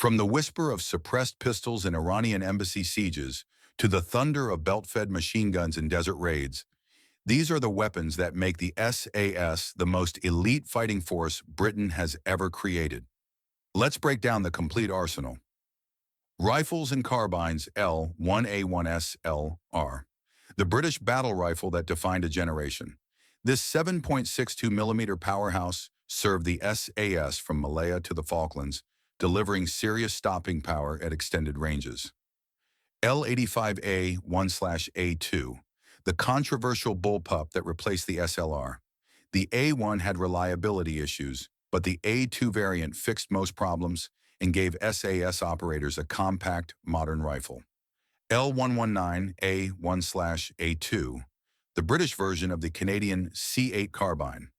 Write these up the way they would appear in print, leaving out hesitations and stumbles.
From the whisper of suppressed pistols in Iranian embassy sieges to the thunder of belt-fed machine guns in desert raids, these are the weapons that make the SAS the most elite fighting force Britain has ever created. Let's break down the complete arsenal. Rifles and carbines. L1A1 SLR, the British battle rifle that defined a generation. This 7.62mm powerhouse served the SAS from Malaya to the Falklands, delivering serious stopping power at extended ranges. L85A1/A2, the controversial bullpup that replaced the SLR. The A1 had reliability issues, but the A2 variant fixed most problems and gave SAS operators a compact, modern rifle. L119A1/A2, the British version of the Canadian C8 carbine.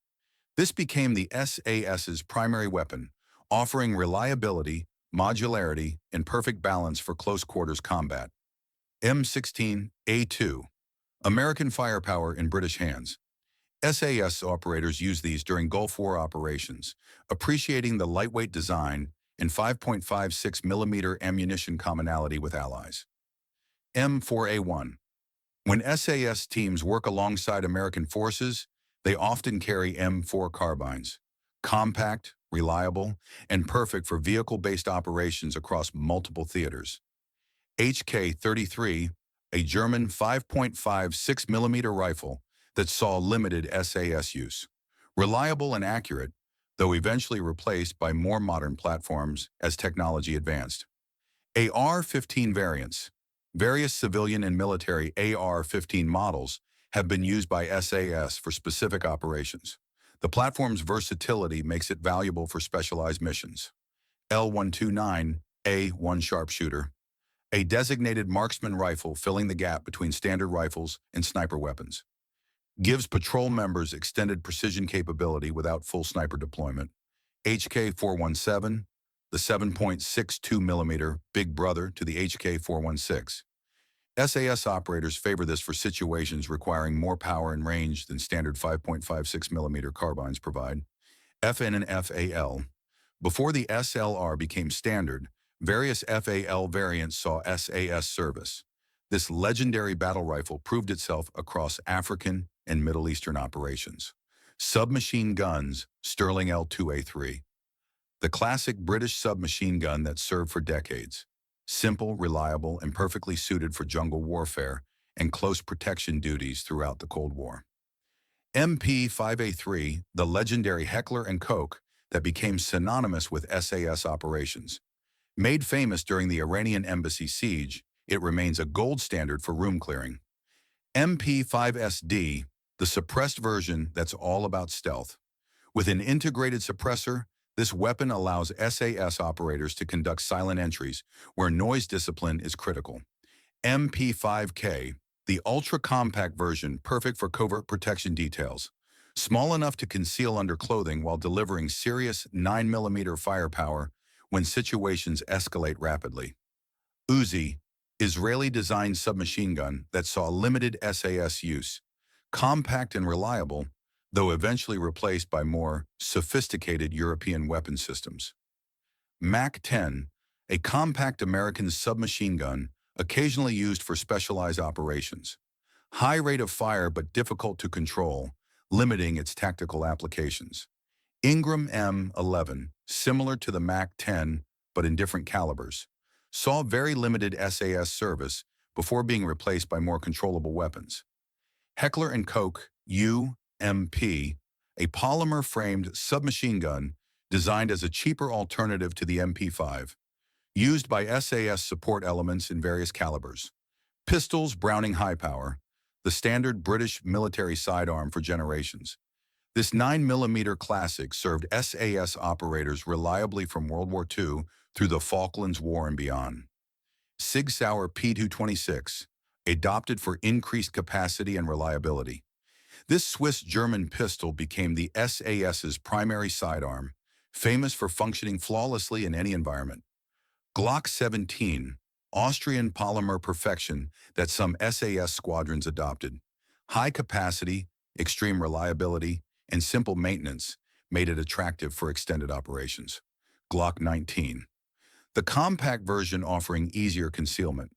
This became the SAS's primary weapon, offering reliability, modularity, and perfect balance for close quarters combat. M16A2, American firepower in British hands. SAS operators use these during Gulf War operations, appreciating the lightweight design and 5.56mm ammunition commonality with allies. M4A1. When SAS teams work alongside American forces, they often carry M4 carbines, compact, reliable, and perfect for vehicle-based operations across multiple theaters. HK-33, a German 5.56mm rifle that saw limited SAS use. Reliable and accurate, though eventually replaced by more modern platforms as technology advanced. AR-15 variants. Various civilian and military AR-15 models have been used by SAS for specific operations. The platform's versatility makes it valuable for specialized missions. L129A1 sharpshooter, a designated marksman rifle filling the gap between standard rifles and sniper weapons. Gives patrol members extended precision capability without full sniper deployment. HK-417, the 7.62mm big brother to the HK-416. SAS operators favor this for situations requiring more power and range than standard 5.56mm carbines provide. FN and FAL. Before the SLR became standard, various FAL variants saw SAS service. This legendary battle rifle proved itself across African and Middle Eastern operations. Submachine guns. Sterling L2A3. The classic British submachine gun that served for decades. Simple, reliable, and perfectly suited for jungle warfare and close protection duties throughout the Cold War. MP5A3, the legendary Heckler & Koch that became synonymous with SAS operations. Made famous during the Iranian Embassy Siege, it remains a gold standard for room clearing. MP5SD, the suppressed version that's all about stealth. With an integrated suppressor, this weapon allows SAS operators to conduct silent entries where noise discipline is critical. MP5K, the ultra-compact version perfect for covert protection details. Small enough to conceal under clothing while delivering serious 9mm firepower when situations escalate rapidly. Uzi, Israeli-designed submachine gun that saw limited SAS use. Compact and reliable, though eventually replaced by more sophisticated European weapon systems. MAC-10, a compact American submachine gun occasionally used for specialized operations. High rate of fire but difficult to control, limiting its tactical applications. Ingram M11, similar to the MAC-10 but in different calibers, saw very limited SAS service before being replaced by more controllable weapons. Heckler & Koch UMP, a polymer-framed submachine gun designed as a cheaper alternative to the MP5, used by SAS support elements in various calibers. Pistols. Browning High Power, the standard British military sidearm for generations. This 9mm classic served SAS operators reliably from World War II through the Falklands War and beyond. Sig Sauer P226, adopted for increased capacity and reliability. This Swiss-German pistol became the SAS's primary sidearm, famous for functioning flawlessly in any environment. Glock 17, Austrian polymer perfection that some SAS squadrons adopted. High capacity, extreme reliability, and simple maintenance made it attractive for extended operations. Glock 19, The compact version offering easier concealment,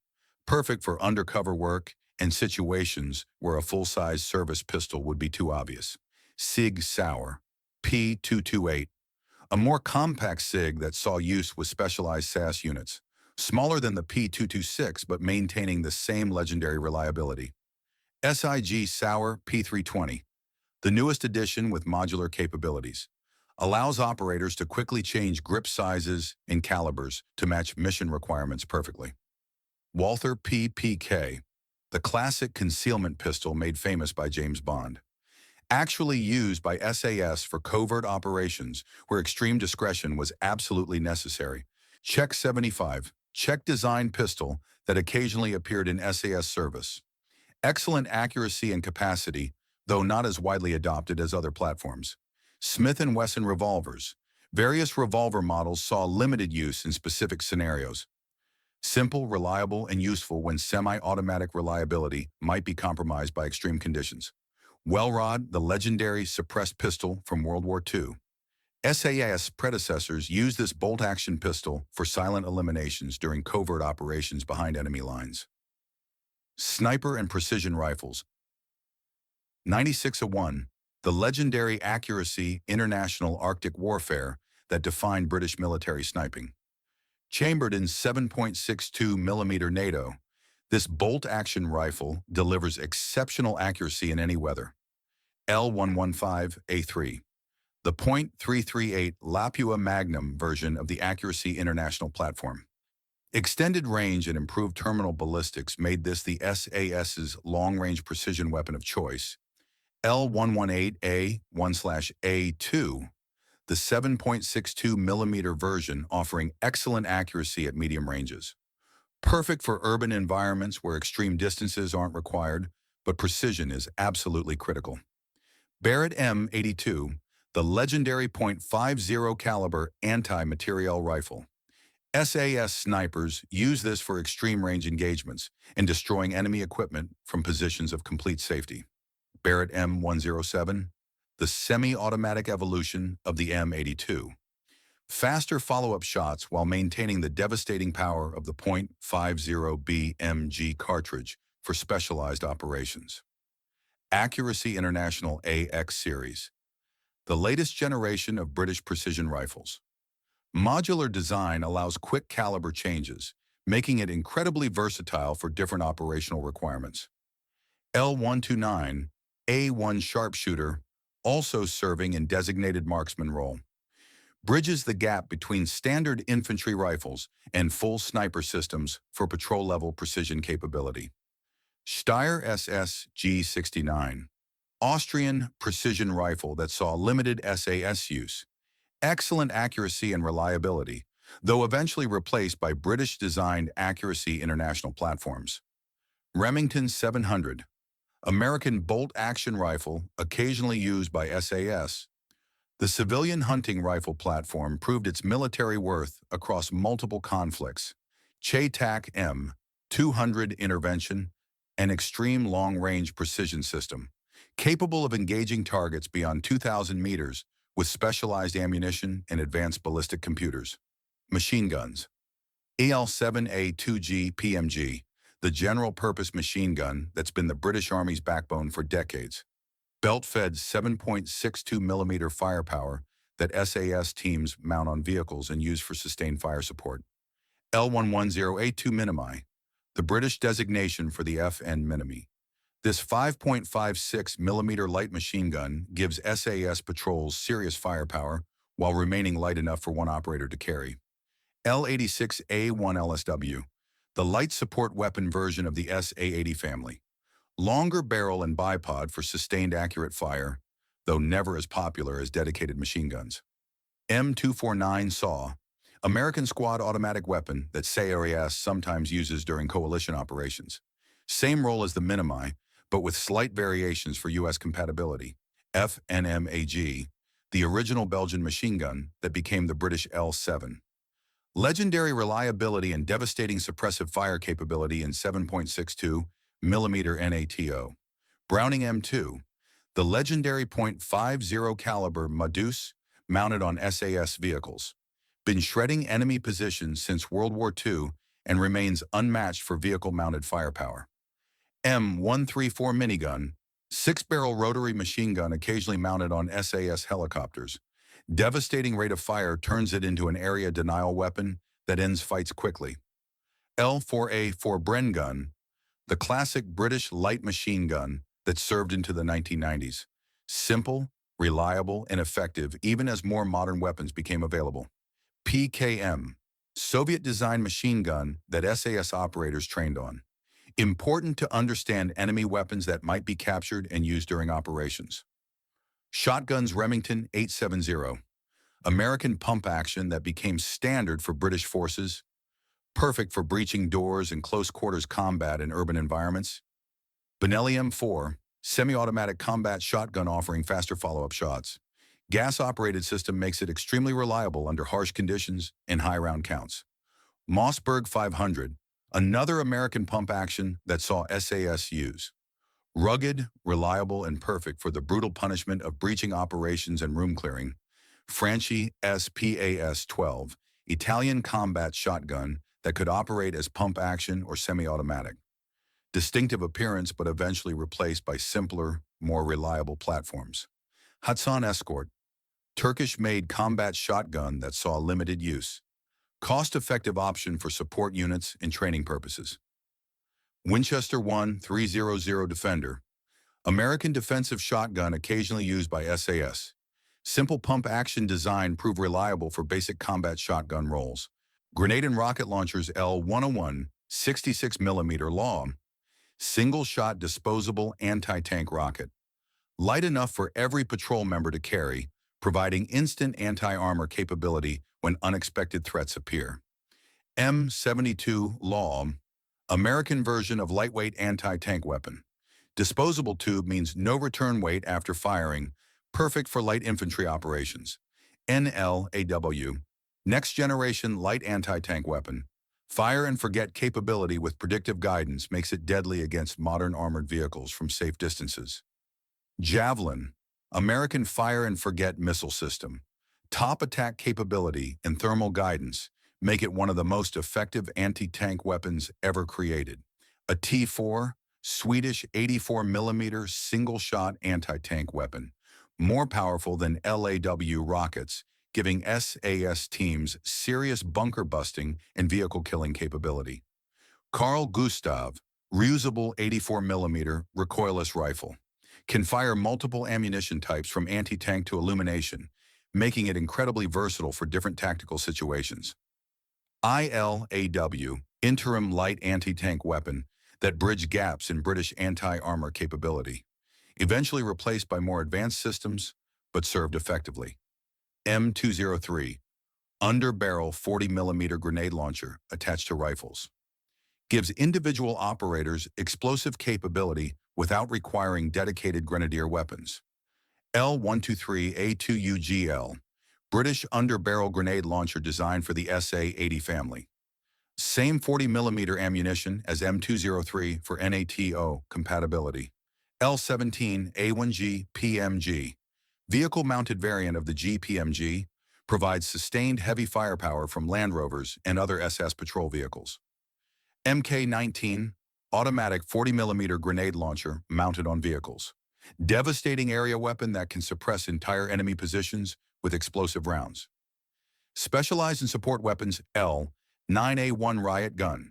perfect for undercover work and situations where a full-size service pistol would be too obvious. SIG Sauer P228, a more compact SIG that saw use with specialized SAS units, smaller than the P226 but maintaining the same legendary reliability. SIG Sauer P320, the newest addition with modular capabilities, allows operators to quickly change grip sizes and calibers to match mission requirements perfectly. Walther PPK, the classic concealment pistol made famous by James Bond, actually used by SAS for covert operations where extreme discretion was absolutely necessary. Czech 75, Czech design pistol that occasionally appeared in SAS service. Excellent accuracy and capacity, though not as widely adopted as other platforms. Smith & Wesson revolvers. Various revolver models saw limited use in specific scenarios. Simple, reliable, and useful when semi-automatic reliability might be compromised by extreme conditions. Welrod, the legendary suppressed pistol from World War II. SAS predecessors used this bolt-action pistol for silent eliminations during covert operations behind enemy lines. Sniper and precision rifles. 96A1, the legendary accuracy international Arctic warfare that defined British military sniping. Chambered in 7.62mm NATO, this bolt-action rifle delivers exceptional accuracy in any weather. L115A3, the .338 Lapua Magnum version of the Accuracy International platform. Extended range and improved terminal ballistics made this the SAS's long-range precision weapon of choice. L118A1/A2, the 7.62mm version offering excellent accuracy at medium ranges. Perfect for urban environments where extreme distances aren't required, but precision is absolutely critical. Barrett M82, the legendary .50 caliber anti-materiel rifle. SAS snipers use this for extreme range engagements and destroying enemy equipment from positions of complete safety. Barrett M107, the semi-automatic evolution of the M82. Faster follow-up shots while maintaining the devastating power of the .50 BMG cartridge for specialized operations. Accuracy International AX Series, the latest generation of British precision rifles. Modular design allows quick caliber changes, making it incredibly versatile for different operational requirements. L129A1 sharpshooter, also serving in designated marksman role, bridges the gap between standard infantry rifles and full sniper systems for patrol-level precision capability. Steyr SS G69, Austrian precision rifle that saw limited SAS use. Excellent accuracy and reliability, though eventually replaced by British-designed Accuracy International platforms. Remington 700, American bolt-action rifle occasionally used by SAS. The civilian hunting rifle platform proved its military worth across multiple conflicts. CHATAC M200 intervention, an extreme long-range precision system, capable of engaging targets beyond 2,000 meters with specialized ammunition and advanced ballistic computers. Machine guns. EL7A2G PMG, the general-purpose machine gun that's been the British Army's backbone for decades. Belt-fed 7.62mm firepower that SAS teams mount on vehicles and use for sustained fire support. L110A2 Minimi, the British designation for the FN Minimi. This 5.56mm light machine gun gives SAS patrols serious firepower while remaining light enough for one operator to carry. L86A1 LSW, the light support weapon version of the SA-80 family. Longer barrel and bipod for sustained accurate fire, though never as popular as dedicated machine guns. M249 SAW, American squad automatic weapon that SAS sometimes uses during coalition operations. Same role as the Minimi, but with slight variations for U.S. compatibility. FNMAG, the original Belgian machine gun that became the British L7. Legendary reliability and devastating suppressive fire capability in 7.62mm NATO. Browning M2, the legendary .50 caliber Madus mounted on SAS vehicles. been shredding enemy positions since World War II and remains unmatched for vehicle-mounted firepower. M134 Minigun, six-barrel rotary machine gun occasionally mounted on SAS helicopters. Devastating rate of fire turns it into an area denial weapon that ends fights quickly. L4A4 Bren gun, the classic British light machine gun that served into the 1990s. Simple, reliable, and effective even as more modern weapons became available. PKM, Soviet-designed machine gun that SAS operators trained on. Important to understand enemy weapons that might be captured and used during operations. Shotguns Remington 870, American pump action that became standard for British forces, perfect for breaching doors and close-quarters combat in urban environments. Benelli M4, semi-automatic combat shotgun offering faster follow-up shots. Gas-operated system makes it extremely reliable under harsh conditions and high round counts. Mossberg 500, another American pump action that saw SAS use. Rugged, reliable, and perfect for the brutal punishment of breaching operations and room clearing. Franchi SPAS-12, Italian combat shotgun that could operate as pump action or semi-automatic. Distinctive appearance but eventually replaced by simpler, more reliable platforms. Hatsan Escort, Turkish-made combat shotgun that saw limited use. Cost-effective option for support units and training purposes. Winchester 1300 Defender, American defensive shotgun occasionally used by SAS. Simple pump action design proved reliable for basic combat shotgun roles. Grenade and rocket launchers L1A1 66mm LAW, single-shot disposable anti-tank rocket. Light enough for every patrol member to carry, providing instant anti-armor capability when unexpected threats appear. M72 LAW, American version of lightweight anti-tank weapon. Disposable tube means no return weight after firing, perfect for light infantry operations. NLAW, next-generation light anti-tank weapon. Fire and forget capability with predictive guidance makes it deadly against modern armored vehicles from safe distances. Javelin, American fire and forget missile system. Top attack capability and thermal guidance make it one of the most effective anti-tank weapons ever created. A T4, Swedish 84mm single-shot anti-tank weapon, more powerful than LAW rockets, giving SAS teams serious bunker-busting and vehicle-killing capability. Carl Gustav, reusable 84mm recoilless rifle, can fire multiple ammunition types from anti-tank to illumination, making it incredibly versatile for different tactical situations. ILAW, interim light anti-tank weapon that bridged gaps in British anti-armor capability, eventually replaced by more advanced systems, but served effectively. M203, under-barrel 40mm grenade launcher attached to rifles, gives individual operators explosive capability without requiring dedicated grenadier weapons. L123A2UGL, British under-barrel grenade launcher designed for the SA-80 family. Same 40mm ammunition as M203 for NATO compatibility. L17A1G PMG, vehicle-mounted variant of the GPMG, provides sustained heavy firepower from Land Rovers and other SS patrol vehicles. MK19, automatic 40mm grenade launcher mounted on vehicles. Devastating area weapon that can suppress entire enemy positions with explosive rounds. Specialized and support weapons L1A1 riot gun.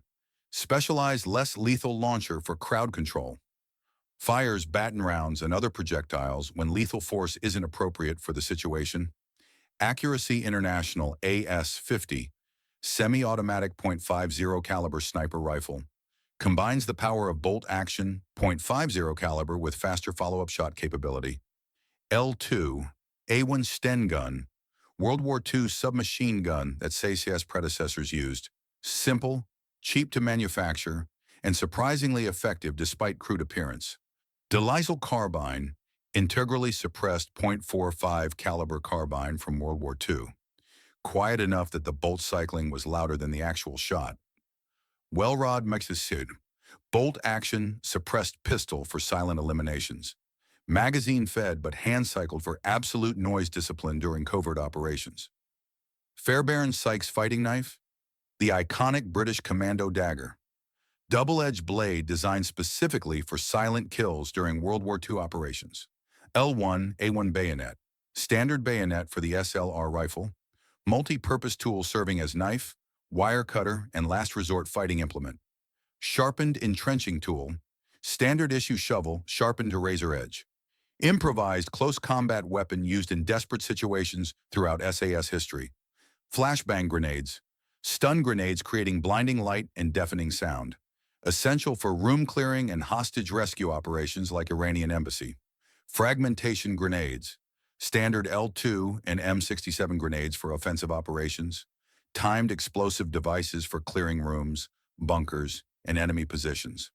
Specialized less lethal launcher for crowd control. Fires baton rounds and other projectiles when lethal force isn't appropriate for the situation. Accuracy International AS-50, semi-automatic .50 caliber sniper rifle. Combines the power of bolt action .50 caliber with faster follow-up shot capability. L2A1 Sten gun, World War II submachine gun that SAS predecessors used. Simple, cheap to manufacture, and surprisingly effective despite crude appearance. Delisle carbine, integrally suppressed .45 caliber carbine from World War II. Quiet enough that the bolt cycling was louder than the actual shot. Welrod Mexicid, bolt action suppressed pistol for silent eliminations. Magazine fed but hand cycled for absolute noise discipline during covert operations. Fairbairn Sykes fighting knife, the iconic British commando dagger. Double-edged blade designed specifically for silent kills during World War II operations. L1A1 bayonet, standard bayonet for the SLR rifle, multi-purpose tool serving as knife, wire cutter, and last resort fighting implement. Sharpened entrenching tool, standard issue shovel sharpened to razor edge. Improvised close combat weapon used in desperate situations throughout SAS history. Flashbang grenades, stun grenades creating blinding light and deafening sound. Essential for room clearing and hostage rescue operations like Iranian Embassy. Fragmentation grenades, standard L2 and M67 grenades for offensive operations. Timed explosive devices for clearing rooms, bunkers, and enemy positions.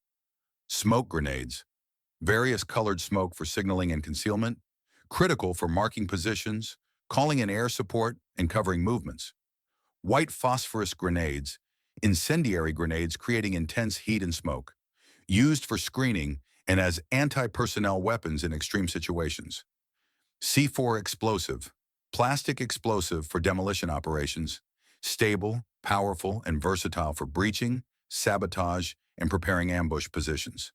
Smoke grenades, various colored smoke for signaling and concealment, critical for marking positions, calling in air support, and covering movements. White phosphorus grenades, incendiary grenades creating intense heat and smoke, used for screening and as anti-personnel weapons in extreme situations. C4 explosive, plastic explosive for demolition operations, stable, powerful, and versatile for breaching, sabotage, and preparing ambush positions.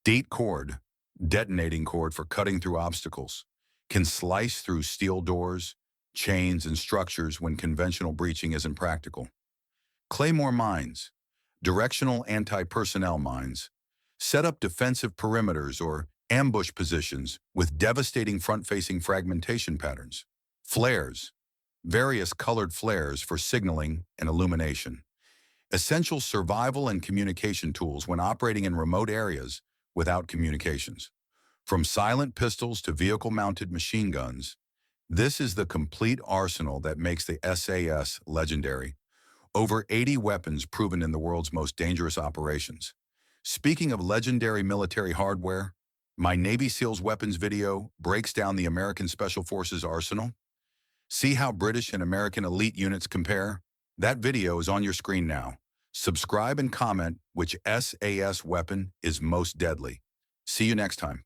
DEET cord, detonating cord for cutting through obstacles, can slice through steel doors, chains, and structures when conventional breaching isn't practical. Claymore mines, directional anti-personnel mines, set up defensive perimeters or ambush positions with devastating front-facing fragmentation patterns. Flares, various colored flares for signaling and illumination. Essential survival and communication tools when operating in remote areas without communications. From silent pistols to vehicle-mounted machine guns, this is the complete arsenal that makes the SAS legendary. Over 80 weapons proven in the world's most dangerous operations. Speaking of legendary military hardware, my Navy SEALs weapons video breaks down the American Special Forces arsenal. See how British and American elite units compare? That video is on your screen now. Subscribe and comment which SAS weapon is most deadly. See you next time.